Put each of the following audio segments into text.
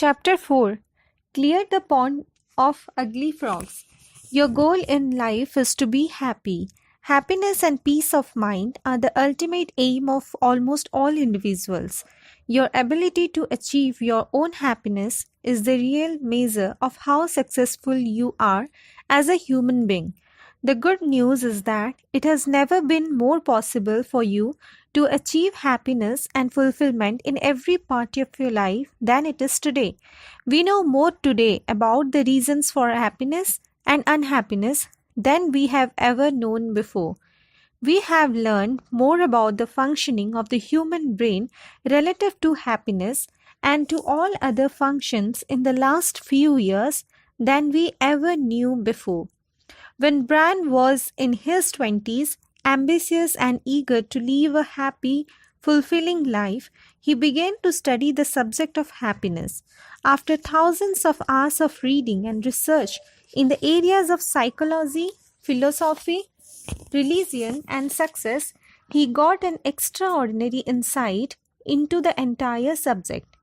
Chapter 4. Clear the Pond of Ugly Frogs. Your goal in life is to be happy. Happiness and peace of mind are the ultimate aim of almost all individuals. Your ability to achieve your own happiness is the real measure of how successful you are as a human being. The good news is that it has never been more possible for you to achieve happiness and fulfillment in every part of your life than it is today. We know more today about the reasons for happiness and unhappiness than we have ever known before. We have learned more about the functioning of the human brain relative to happiness and to all other functions in the last few years than we ever knew before. When Brian was in his 20s, ambitious and eager to live a happy, fulfilling life, he began to study the subject of happiness. After thousands of hours of reading and research in the areas of psychology, philosophy, religion, and success, he got an extraordinary insight into the entire subject.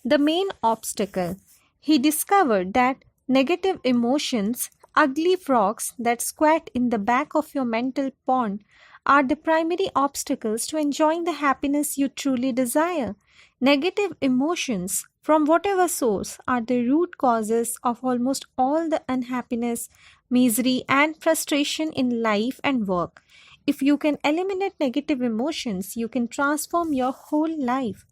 The main obstacle. He discovered that negative emotions, ugly frogs that squat in the back of your mental pond, are the primary obstacles to enjoying the happiness you truly desire. Negative emotions, from whatever source, are the root causes of almost all the unhappiness, misery, and frustration in life and work. If you can eliminate negative emotions, you can transform your whole life.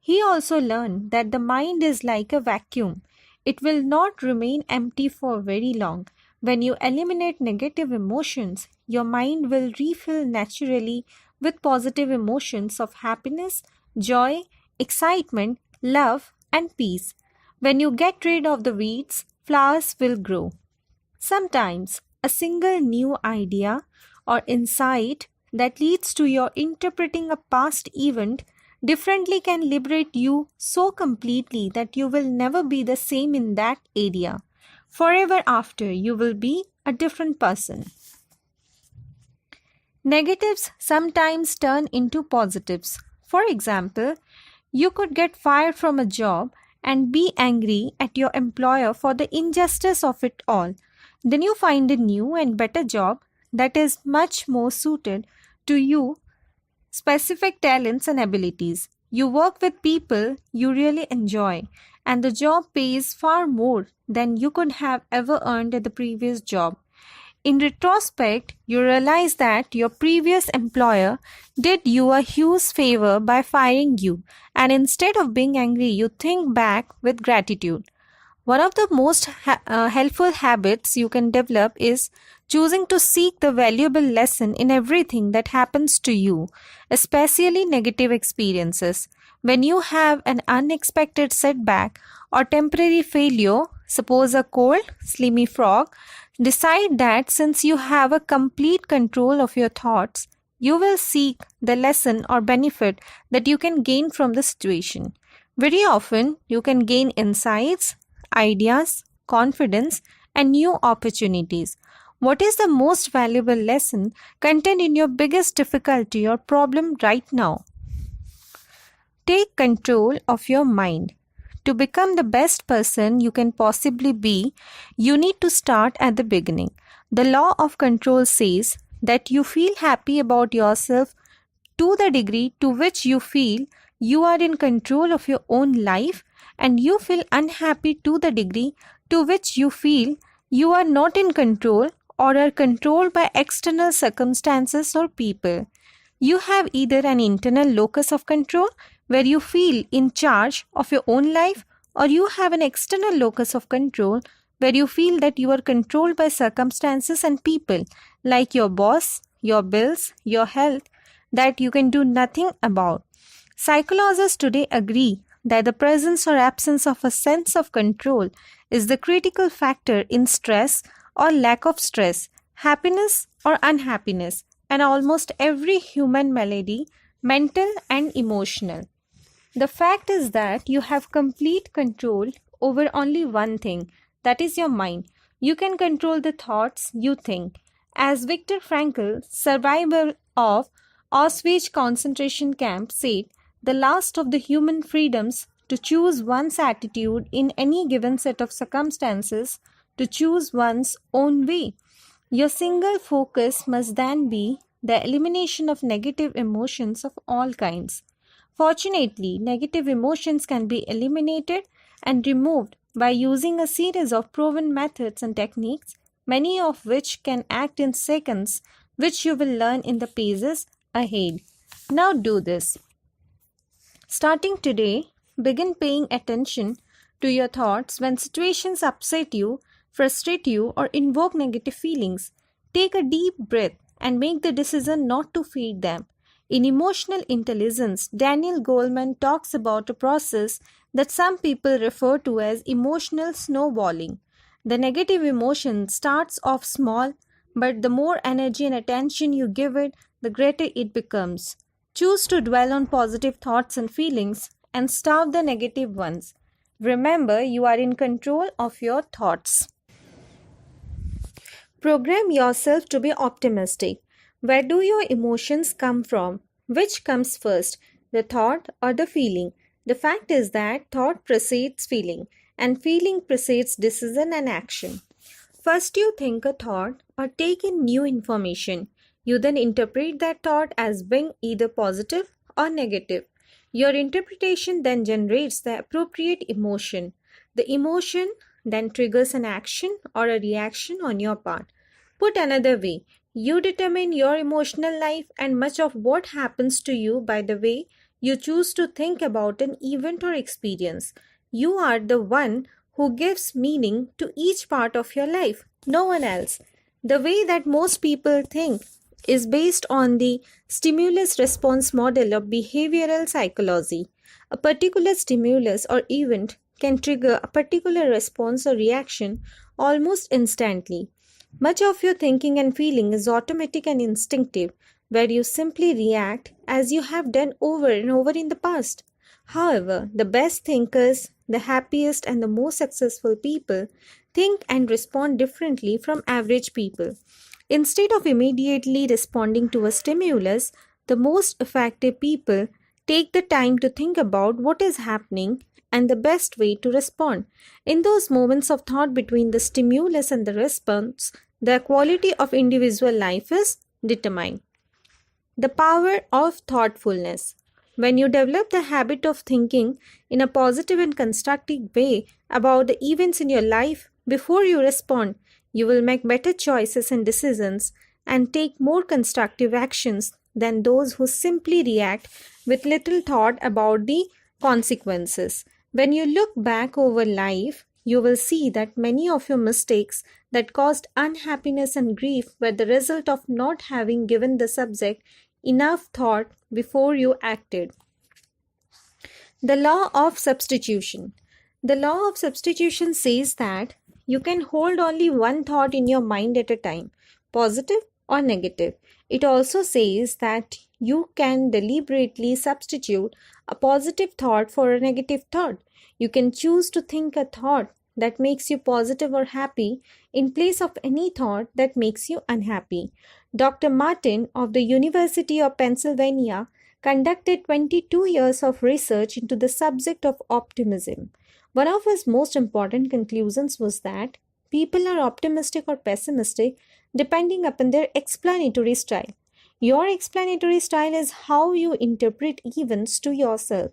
He also learned that the mind is like a vacuum. It will not remain empty for very long. When you eliminate negative emotions, your mind will refill naturally with positive emotions of happiness, joy, excitement, love, and peace. When you get rid of the weeds, flowers will grow. Sometimes, a single new idea or insight that leads to your interpreting a past event differently can liberate you so completely that you will never be the same in that area. Forever after, you will be a different person. Negatives sometimes turn into positives. For example, you could get fired from a job and be angry at your employer for the injustice of it all. Then you find a new and better job that is much more suited to you specific talents and abilities. You work with people you really enjoy, and the job pays far more than you could have ever earned at the previous job. In retrospect, you realize that your previous employer did you a huge favor by firing you, and instead of being angry, you think back with gratitude. One of the most helpful habits you can develop is choosing to seek the valuable lesson in everything that happens to you, especially negative experiences. When you have an unexpected setback or temporary failure, suppose a cold, slimy frog, decide that since you have a complete control of your thoughts, you will seek the lesson or benefit that you can gain from the situation. Very often, you can gain insights, ideas, confidence, and new opportunities. What is the most valuable lesson contained in your biggest difficulty or problem right now? Take control of your mind. To become the best person you can possibly be, you need to start at the beginning. The law of control says that you feel happy about yourself to the degree to which you feel you are in control of your own life, and you feel unhappy to the degree to which you feel you are not in control or are controlled by external circumstances or people. You have either an internal locus of control where you feel in charge of your own life, or you have an external locus of control where you feel that you are controlled by circumstances and people like your boss, your bills, your health, that you can do nothing about. Psychologists today agree that the presence or absence of a sense of control is the critical factor in stress or lack of stress, happiness or unhappiness, and almost every human malady, mental and emotional. The fact is that you have complete control over only one thing, that is your mind. You can control the thoughts you think. As Viktor Frankl, survivor of Auschwitz concentration camp, said, the last of the human freedoms to choose one's attitude in any given set of circumstances, to choose one's own way. Your single focus must then be the elimination of negative emotions of all kinds. Fortunately, negative emotions can be eliminated and removed by using a series of proven methods and techniques, many of which can act in seconds, which you will learn in the pages ahead. Now do this. Starting today, begin paying attention to your thoughts when situations upset you, frustrate you, or invoke negative feelings. Take a deep breath and make the decision not to feed them. In Emotional Intelligence, Daniel Goleman talks about a process that some people refer to as emotional snowballing. The negative emotion starts off small, but the more energy and attention you give it, the greater it becomes. Choose to dwell on positive thoughts and feelings and starve the negative ones. Remember, you are in control of your thoughts. Program yourself to be optimistic. Where do your emotions come from? Which comes first, the thought or the feeling? The fact is that thought precedes feeling, and feeling precedes decision and action. First, you think a thought or take in new information. You then interpret that thought as being either positive or negative. Your interpretation then generates the appropriate emotion. The emotion then triggers an action or a reaction on your part. Put another way, you determine your emotional life and much of what happens to you by the way you choose to think about an event or experience. You are the one who gives meaning to each part of your life, no one else. The way that most people think is based on the stimulus response model of behavioral psychology. A particular stimulus or event can trigger a particular response or reaction almost instantly. Much of your thinking and feeling is automatic and instinctive, where you simply react as you have done over and over in the past. However, the best thinkers, the happiest and the most successful people think and respond differently from average people. Instead of immediately responding to a stimulus, the most effective people take the time to think about what is happening and the best way to respond. In those moments of thought between the stimulus and the response, the quality of individual life is determined. The power of thoughtfulness. When you develop the habit of thinking in a positive and constructive way about the events in your life before you respond, you will make better choices and decisions and take more constructive actions than those who simply react with little thought about the consequences. When you look back over life, you will see that many of your mistakes that caused unhappiness and grief were the result of not having given the subject enough thought before you acted. The law of substitution. The law of substitution says that you can hold only one thought in your mind at a time, positive or negative. It also says that you can deliberately substitute a positive thought for a negative thought. You can choose to think a thought that makes you positive or happy in place of any thought that makes you unhappy. Dr. Martin of the University of Pennsylvania conducted 22 years of research into the subject of optimism. One of his most important conclusions was that people are optimistic or pessimistic depending upon their explanatory style. Your explanatory style is how you interpret events to yourself.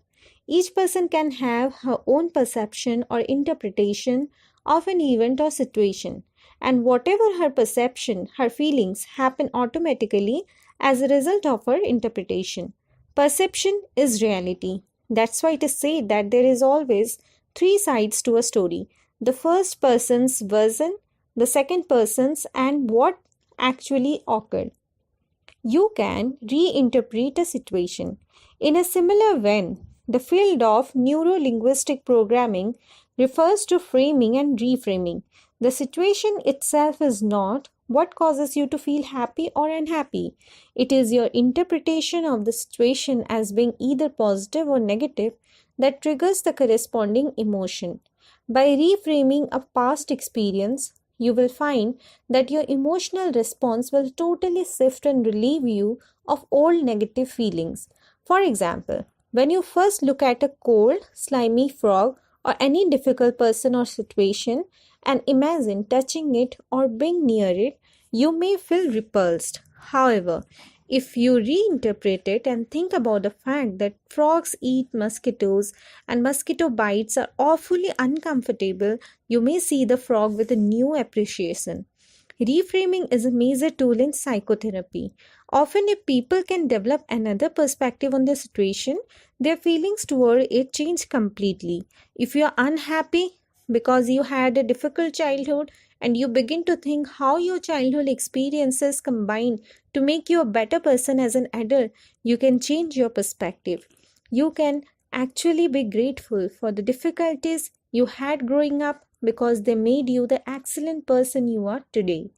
Each person can have her own perception or interpretation of an event or situation, and whatever her perception, her feelings happen automatically as a result of her interpretation. Perception is reality. That's why it is said that there is always three sides to a story: the first person's version, the second person's, and what actually occurred. You can reinterpret a situation. In a similar vein, the field of neuro-linguistic programming refers to framing and reframing. The situation itself is not what causes you to feel happy or unhappy. It is your interpretation of the situation as being either positive or negative that triggers the corresponding emotion. By reframing a past experience, you will find that your emotional response will totally shift and relieve you of old negative feelings. For example, When you first look at a cold, slimy frog or any difficult person or situation and imagine touching it or being near it, you may feel repulsed. However, if you reinterpret it and think about the fact that frogs eat mosquitoes and mosquito bites are awfully uncomfortable, you may see the frog with a new appreciation. Reframing is a major tool in psychotherapy. Often, if people can develop another perspective on the situation, their feelings toward it change completely. If you are unhappy because you had a difficult childhood and you begin to think how your childhood experiences combine to make you a better person as an adult, you can change your perspective. You can actually be grateful for the difficulties you had growing up because they made you the excellent person you are today.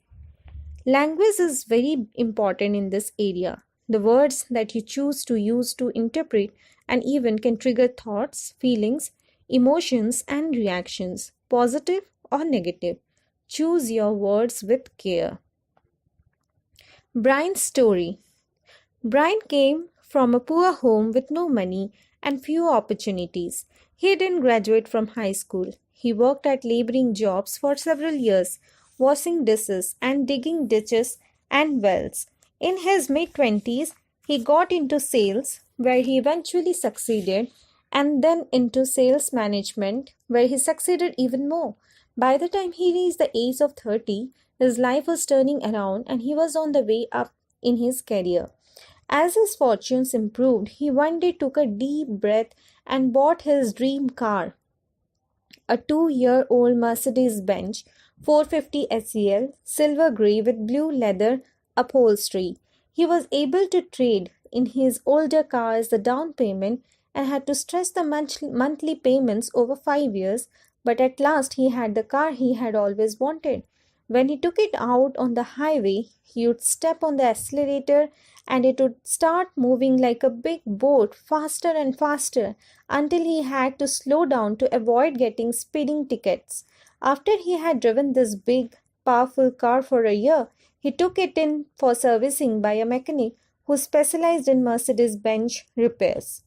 Language is very important in this area. The words that you choose to use to interpret an event can trigger thoughts, feelings, emotions, and reactions, positive or negative. Choose your words with care. Brian's story. Brian came from a poor home with no money and few opportunities. He didn't graduate from high school. He worked at laboring jobs for several years, washing dishes and digging ditches and wells. In his mid 20s, he got into sales, where he eventually succeeded, and then into sales management, where he succeeded even more. By the time he reached the age of 30, his life was turning around and he was on the way up in his career. As his fortunes improved, he one day took a deep breath and bought his dream car, a 2-year-old Mercedes-Benz 450 SEL, silver grey with blue leather upholstery. He was able to trade in his older car as the down payment and had to stretch the monthly payments over 5 years, but at last he had the car he had always wanted. When he took it out on the highway, he would step on the accelerator and it would start moving like a big boat faster and faster until he had to slow down to avoid getting speeding tickets. After he had driven this big, powerful car for a year, he took it in for servicing by a mechanic who specialized in Mercedes-Benz repairs.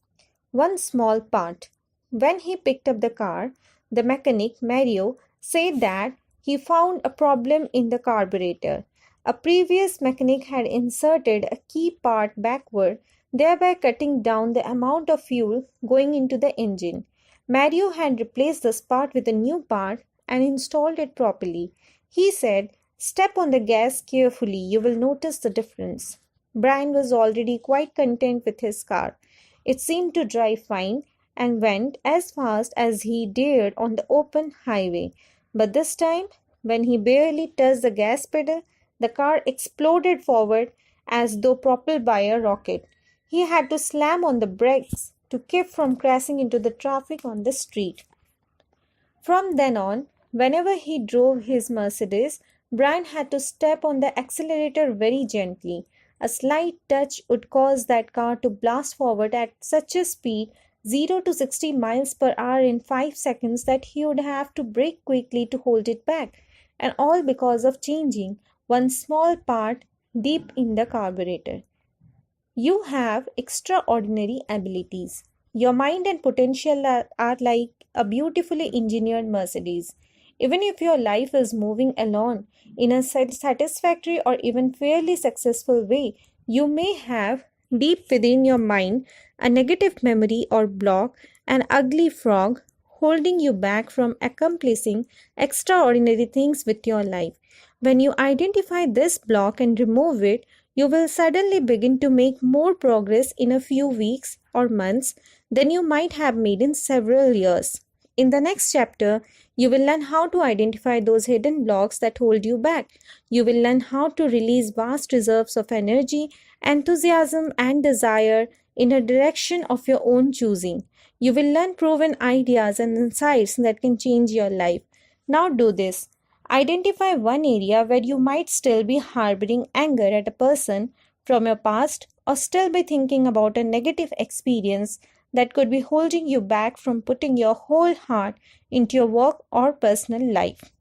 One small part. When he picked up the car, the mechanic, Mario, said that he found a problem in the carburetor. A previous mechanic had inserted a key part backward, thereby cutting down the amount of fuel going into the engine. Mario had replaced this part with a new part and installed it properly. He said, "Step on the gas carefully, you will notice the difference." Brian was already quite content with his car. It seemed to drive fine and went as fast as he dared on the open highway. But this time, when he barely touched the gas pedal, the car exploded forward as though propelled by a rocket. He had to slam on the brakes to keep from crashing into the traffic on the street. From then on, whenever he drove his Mercedes, Brian had to step on the accelerator very gently. A slight touch would cause that car to blast forward at such a speed 0 to 60 miles per hour in 5 seconds that he would have to brake quickly to hold it back, and all because of changing one small part deep in the carburetor. You have extraordinary abilities. Your mind and potential are like a beautifully engineered Mercedes. Even if your life is moving along in a satisfactory or even fairly successful way, you may have deep within your mind a negative memory or block, an ugly frog holding you back from accomplishing extraordinary things with your life. When you identify this block and remove it, you will suddenly begin to make more progress in a few weeks or months than you might have made in several years. In the next chapter, you will learn how to identify those hidden blocks that hold you back. You will learn how to release vast reserves of energy, enthusiasm, and desire in a direction of your own choosing. You will learn proven ideas and insights that can change your life. Now do this. Identify one area where you might still be harboring anger at a person from your past or still be thinking about a negative experience that could be holding you back from putting your whole heart into your work or personal life.